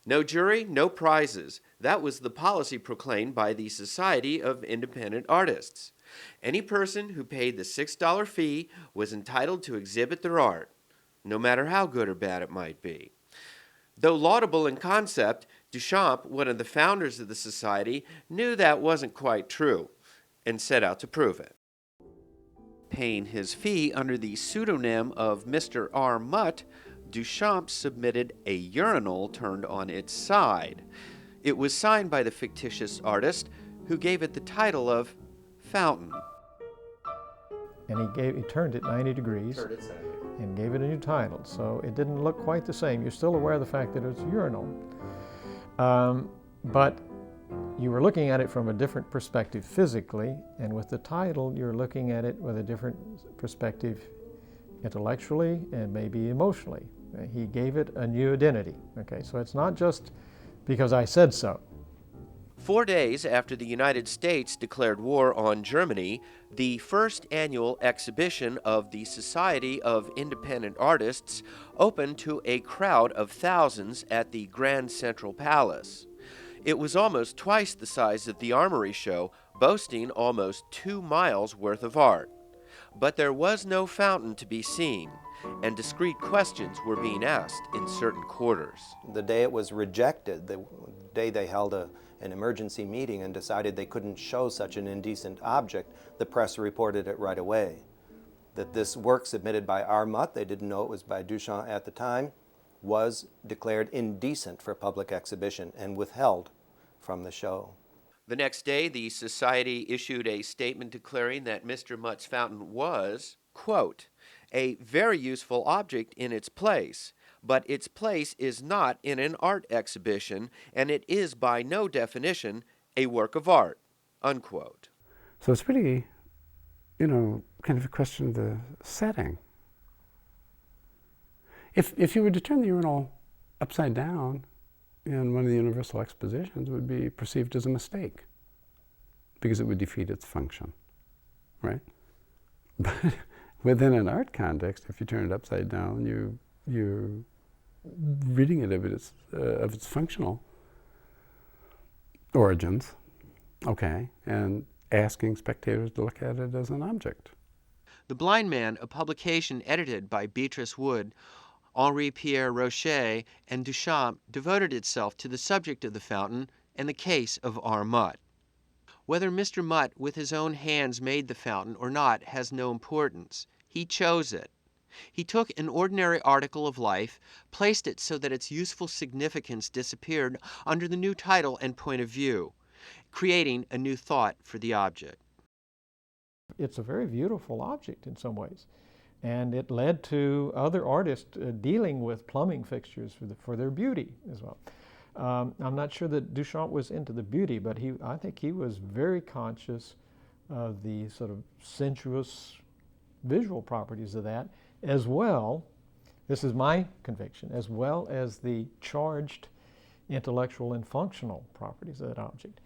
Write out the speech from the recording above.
No jury, no prizes. That was the policy proclaimed by the Society of Independent Artists. Any person who paid the $6 fee was entitled to exhibit their art, no matter how good or bad it might be. Though laudable in concept, Duchamp, one of the founders of the society, knew that wasn't quite true and set out to prove it. Paying his fee under the pseudonym of Mr. R. Mutt, Duchamp submitted a urinal turned on its side. It was signed by the fictitious artist, who gave it the title of Fountain. And he turned it 90 degrees and gave it a new title. So it didn't look quite the same. You're still aware of the fact that it's a urinal. But you were looking at it from a different perspective physically, and with the title, you're looking at it with a different perspective intellectually and maybe emotionally. He gave it a new identity. Okay, so it's not just because I said so. 4 days after the United States declared war on Germany, the first annual exhibition of the Society of Independent Artists opened to a crowd of thousands at the Grand Central Palace. It was almost twice the size of the Armory show, boasting almost 2 miles worth of art. But there was no fountain to be seen, and discreet questions were being asked in certain quarters. The day it was rejected, the day they held an emergency meeting and decided they couldn't show such an indecent object, the press reported it right away. That this work submitted by R. Mutt, they didn't know it was by Duchamp at the time, was declared indecent for public exhibition and withheld from the show. The next day, the Society issued a statement declaring that Mr. Mutt's fountain was, quote, a very useful object in its place, but its place is not in an art exhibition, and it is by no definition a work of art, unquote. So it's really, kind of a question of the setting. If you were to turn the urinal upside down in one of the Universal Expositions, it would be perceived as a mistake because it would defeat its function, right? But within an art context, if you turn it upside down, you're ridding it of its functional origins, okay, and asking spectators to look at it as an object. The Blind Man, a publication edited by Beatrice Wood, Henri-Pierre Rocher, and Duchamp, devoted itself to the subject of the fountain and the case of R. Mutt. Whether Mr. Mutt with his own hands made the fountain or not has no importance. He chose it. He took an ordinary article of life, placed it so that its useful significance disappeared under the new title and point of view, creating a new thought for the object. It's a very beautiful object in some ways. And it led to other artists dealing with plumbing fixtures for their beauty as well. I'm not sure that Duchamp was into the beauty, but I think he was very conscious of the sort of sensuous visual properties of that, as well, this is my conviction, as well as the charged intellectual and functional properties of that object.